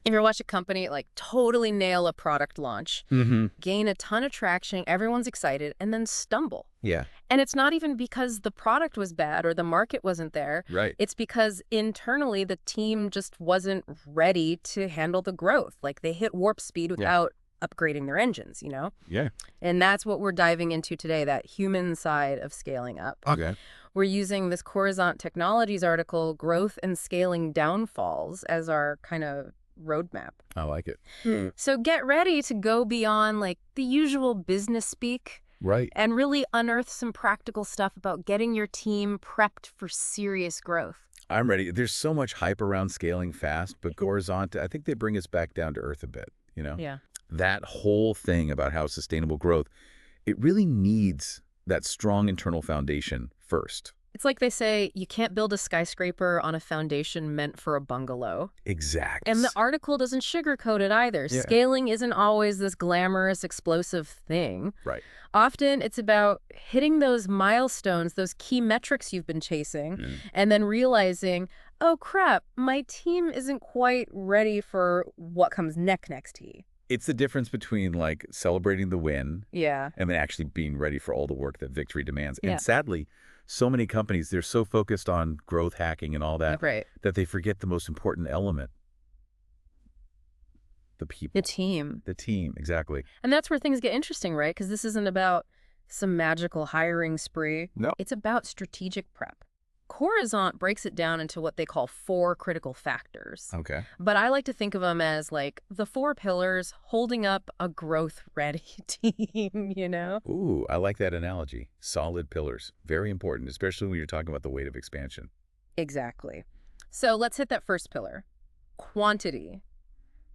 If you watch a company like totally nail a product launch, gain a ton of traction, everyone's excited, and then stumble. Yeah. And it's not even because the product was bad or the market wasn't there. Right. It's because internally the team just wasn't ready to handle the growth. Like they hit warp speed without upgrading their engines, you know? Yeah. And that's what we're diving into today, that human side of scaling up. Okay. We're using this Coruzant Technologies article, Growth and Scaling Downfalls, as our kind of roadmap. I like it. So get ready to go beyond like the usual business speak. Right. And really unearth some practical stuff about getting your team prepped for serious growth. I'm ready. There's so much hype around scaling fast, but Coruzant, I think they bring us back down to earth a bit, you know? Yeah. That whole thing about how sustainable growth, it really needs that strong internal foundation first. It's like they say, you can't build a skyscraper on a foundation meant for a bungalow. Exactly. And the article doesn't sugarcoat it either. Yeah. Scaling isn't always this glamorous, explosive thing. Right. Often it's about hitting those milestones, those key metrics you've been chasing, and then realizing, oh crap, my team isn't quite ready for what comes next. It's the difference between like celebrating the win Yeah. and then actually being ready for all the work that victory demands. Yeah. And sadly, so many companies, they're so focused on growth hacking and all that, Right. that they forget the most important element. The people. The team. The team, exactly. And that's where things get interesting, right? Because this isn't about some magical hiring spree. No. It's about strategic prep. Coruzant breaks it down into what they call 4 critical factors. Okay. But I like to think of them as like the 4 pillars holding up a growth-ready team, you know? Ooh, I like that analogy. Solid pillars. Very important, especially when you're talking about the weight of expansion. Exactly. So let's hit that first pillar. Quantity.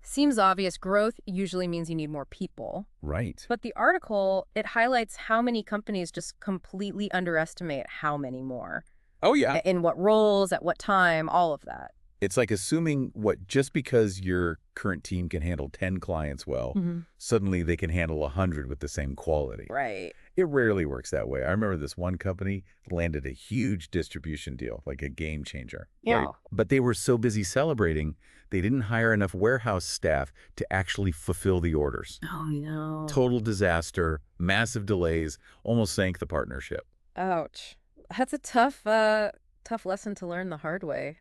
Seems obvious, growth usually means you need more people. Right. But the article, it highlights how many companies just completely underestimate how many more. Oh, yeah. In what roles, at what time, all of that. It's like assuming just because your current team can handle 10 clients well, suddenly they can handle 100 with the same quality. Right. It rarely works that way. I remember this one company landed a huge distribution deal, like a game changer. Yeah. Right? But they were so busy celebrating, they didn't hire enough warehouse staff to actually fulfill the orders. Oh, no. Total disaster, massive delays, almost sank the partnership. Ouch. That's a tough lesson to learn the hard way.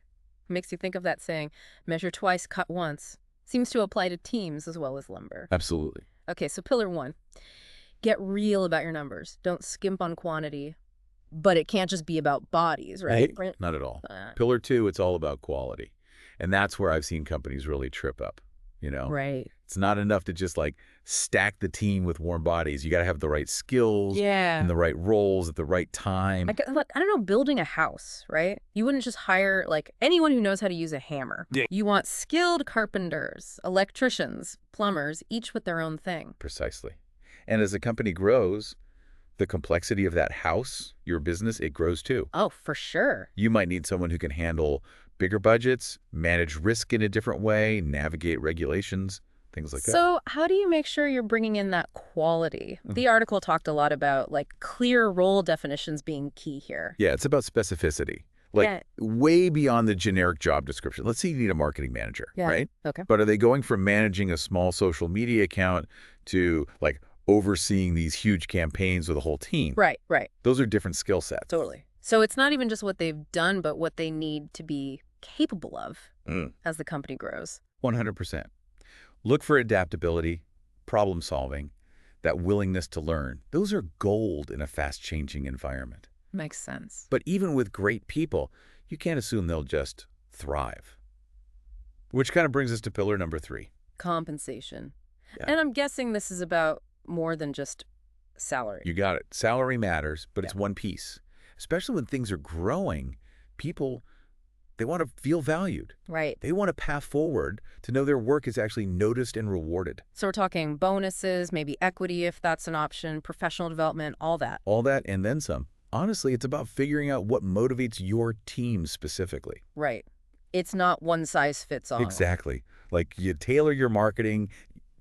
Makes you think of that saying, measure twice, cut once. Seems to apply to teams as well as lumber. Absolutely. Okay, so pillar 1. Get real about your numbers. Don't skimp on quantity. But it can't just be about bodies, right? Not at all. Pillar 2, it's all about quality. And that's where I've seen companies really trip up, you know? Right. It's not enough to just like stack the team with warm bodies. You got to have the right skills and the right roles at the right time. Look, I don't know, building a house, right? You wouldn't just hire like anyone who knows how to use a hammer. Yeah. You want skilled carpenters, electricians, plumbers, each with their own thing. Precisely. And as a company grows, the complexity of that house, your business, it grows too. Oh, for sure. You might need someone who can handle bigger budgets, manage risk in a different way, navigate regulations, things like that. So how do you make sure you're bringing in that quality? The article talked a lot about like clear role definitions being key here. Yeah, it's about specificity. Like way beyond the generic job description. Let's say you need a marketing manager, right? Okay. But are they going from managing a small social media account to like overseeing these huge campaigns with a whole team? Right. Those are different skill sets. Totally. So it's not even just what they've done, but what they need to be capable of as the company grows. 100%. Look for adaptability, problem solving, that willingness to learn. Those are gold in a fast-changing environment. Makes sense. But even with great people, you can't assume they'll just thrive. Which kind of brings us to pillar number 3. Compensation. Yeah. And I'm guessing this is about more than just salary. You got it. Salary matters, but it's one piece. Especially when things are growing, people, they want to feel valued. Right. They want a path forward to know their work is actually noticed and rewarded. So we're talking bonuses, maybe equity if that's an option, professional development, all that. All that and then some. Honestly, it's about figuring out what motivates your team specifically. Right. It's not one size fits all. Exactly. Like you tailor your marketing,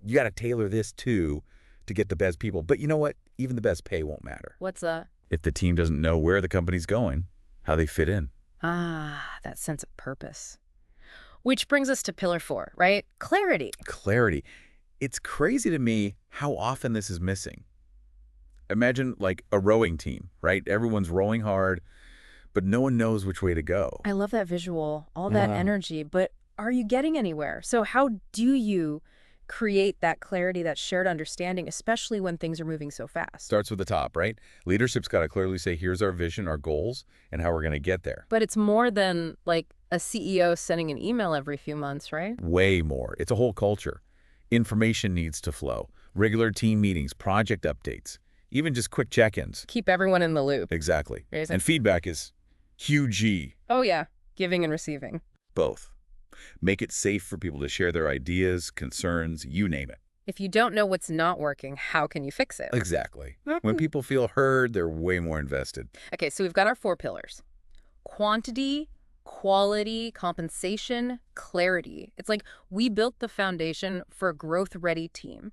you got to tailor this too to get the best people. But you know what? Even the best pay won't matter. What's that? If the team doesn't know where the company's going, how they fit in. Ah, that sense of purpose. Which brings us to pillar 4, right? Clarity. Clarity. It's crazy to me how often this is missing. Imagine like a rowing team, right? Everyone's rowing hard, but no one knows which way to go. I love that visual, all that Yeah. energy, but are you getting anywhere? So how do you create that clarity, that shared understanding, especially when things are moving so fast? Starts with the top, right? Leadership's got to clearly say, here's our vision, our goals, and how we're going to get there. But it's more than like a CEO sending an email every few months, right? Way more. It's a whole culture. Information needs to flow. Regular team meetings, project updates, even just quick check-ins. Keep everyone in the loop. Exactly. Amazing. And feedback is huge. Oh yeah, giving and receiving. Both. Make it safe for people to share their ideas, concerns, you name it. If you don't know what's not working, how can you fix it? Exactly. When people feel heard, they're way more invested. Okay, so we've got our 4 pillars. Quantity, quality, compensation, clarity. It's like we built the foundation for a growth-ready team.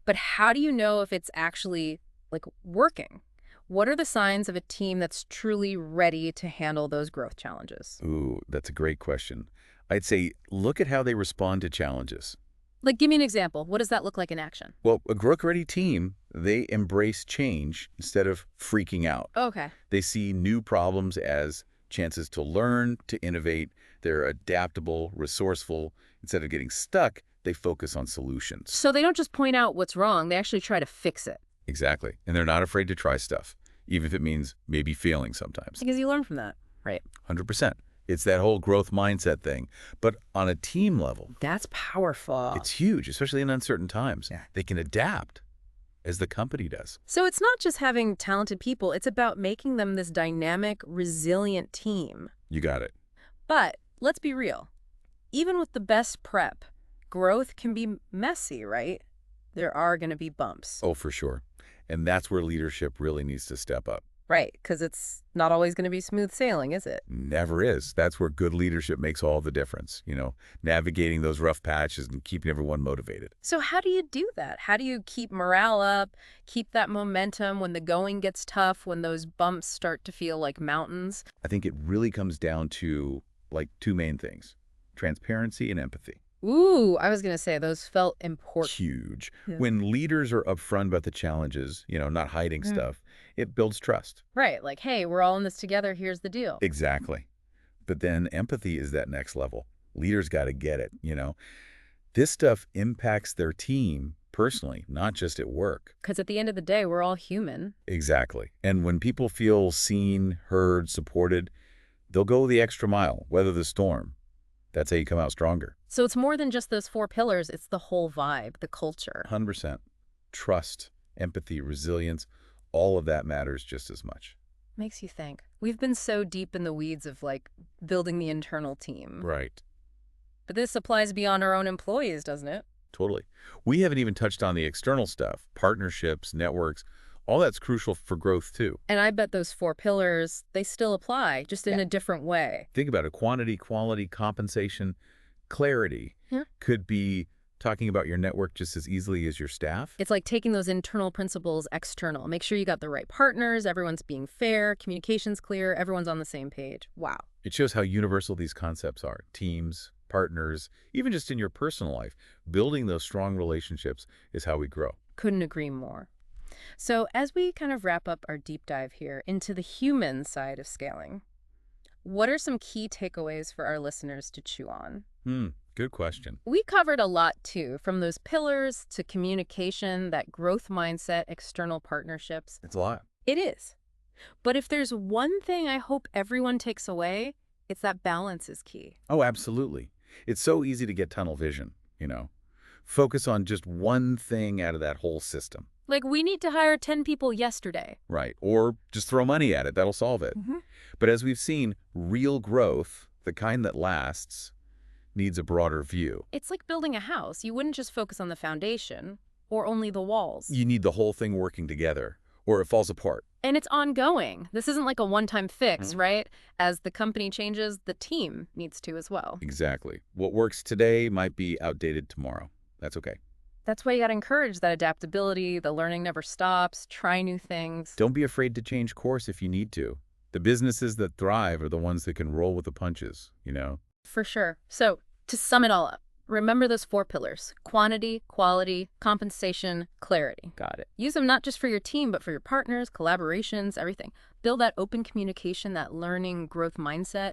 But how do you know if it's actually like working? What are the signs of a team that's truly ready to handle those growth challenges? Ooh, that's a great question. I'd say look at how they respond to challenges. Like, give me an example. What does that look like in action? Well, a growth-ready team, they embrace change instead of freaking out. Okay. They see new problems as chances to learn, to innovate. They're adaptable, resourceful. Instead of getting stuck, they focus on solutions. So they don't just point out what's wrong, they actually try to fix it. Exactly. And they're not afraid to try stuff, even if it means maybe failing sometimes. Because you learn from that. Right. 100%. It's that whole growth mindset thing. But on a team level, That's powerful. it's huge, especially in uncertain times. Yeah. They can adapt as the company does. So it's not just having talented people, it's about making them this dynamic, resilient team. You got it. But let's be real. Even with the best prep, growth can be messy, right? There are going to be bumps. Oh, for sure. And that's where leadership really needs to step up. Right, because it's not always going to be smooth sailing, is it? Never is. That's where good leadership makes all the difference, navigating those rough patches and keeping everyone motivated. So how do you do that? How do you keep morale up, keep that momentum when the going gets tough, when those bumps start to feel like mountains? I think it really comes down to, like, 2 main things: transparency and empathy. Ooh, I was going to say those felt important. Huge. Yeah. When leaders are upfront about the challenges, not hiding stuff, it builds trust. Right, like, hey, we're all in this together, here's the deal. Exactly. But then empathy is that next level. Leaders got to get it. This stuff impacts their team personally, not just at work. Because at the end of the day, we're all human. Exactly. And when people feel seen, heard, supported, they'll go the extra mile, weather the storm. That's how you come out stronger. So it's more than just those 4 pillars, it's the whole vibe, the culture. 100%. Trust, empathy, resilience, all of that matters just as much. Makes you think. We've been so deep in the weeds of, like, building the internal team. Right. But this applies beyond our own employees, doesn't it? Totally. We haven't even touched on the external stuff, partnerships, networks. All that's crucial for growth, too. And I bet those 4 pillars, they still apply, just in a different way. Think about it. Quantity, quality, compensation, clarity could be talking about your network just as easily as your staff. It's like taking those internal principles external. Make sure you got the right partners, everyone's being fair, communication's clear, everyone's on the same page. Wow. It shows how universal these concepts are. Teams, partners, even just in your personal life. Building those strong relationships is how we grow. Couldn't agree more. So as we kind of wrap up our deep dive here into the human side of scaling, what are some key takeaways for our listeners to chew on? Good question. We covered a lot, too, from those pillars to communication, that growth mindset, external partnerships. It's a lot. It is. But if there's one thing I hope everyone takes away, it's that balance is key. Oh, absolutely. It's so easy to get tunnel vision, Focus on just one thing out of that whole system. Like, we need to hire 10 people yesterday. Right. Or just throw money at it. That'll solve it. But as we've seen, real growth, the kind that lasts, needs a broader view. It's like building a house. You wouldn't just focus on the foundation or only the walls. You need the whole thing working together, or it falls apart. And it's ongoing. This isn't like a one-time fix, right? As the company changes, the team needs to as well. Exactly. What works today might be outdated tomorrow. That's okay. That's why you got to encourage that adaptability. The learning never stops. Try new things. Don't be afraid to change course if you need to. The businesses that thrive are the ones that can roll with the punches, For sure. So, to sum it all up, remember those 4 pillars: quantity, quality, compensation, clarity. Got it. Use them not just for your team, but for your partners, collaborations, everything. Build that open communication, that learning, growth mindset.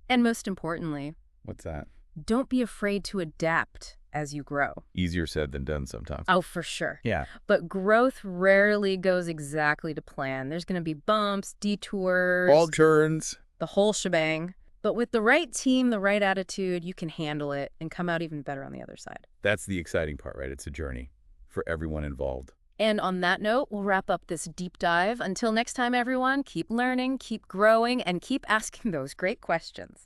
And most importantly, What's that? don't be afraid to adapt as you grow. Easier said than done sometimes. Oh, for sure. Yeah. But growth rarely goes exactly to plan. There's going to be bumps, detours, All turns. the whole shebang. But with the right team, the right attitude, you can handle it and come out even better on the other side. That's the exciting part, right? It's a journey for everyone involved. And on that note, we'll wrap up this deep dive. Until next time, everyone, keep learning, keep growing, and keep asking those great questions.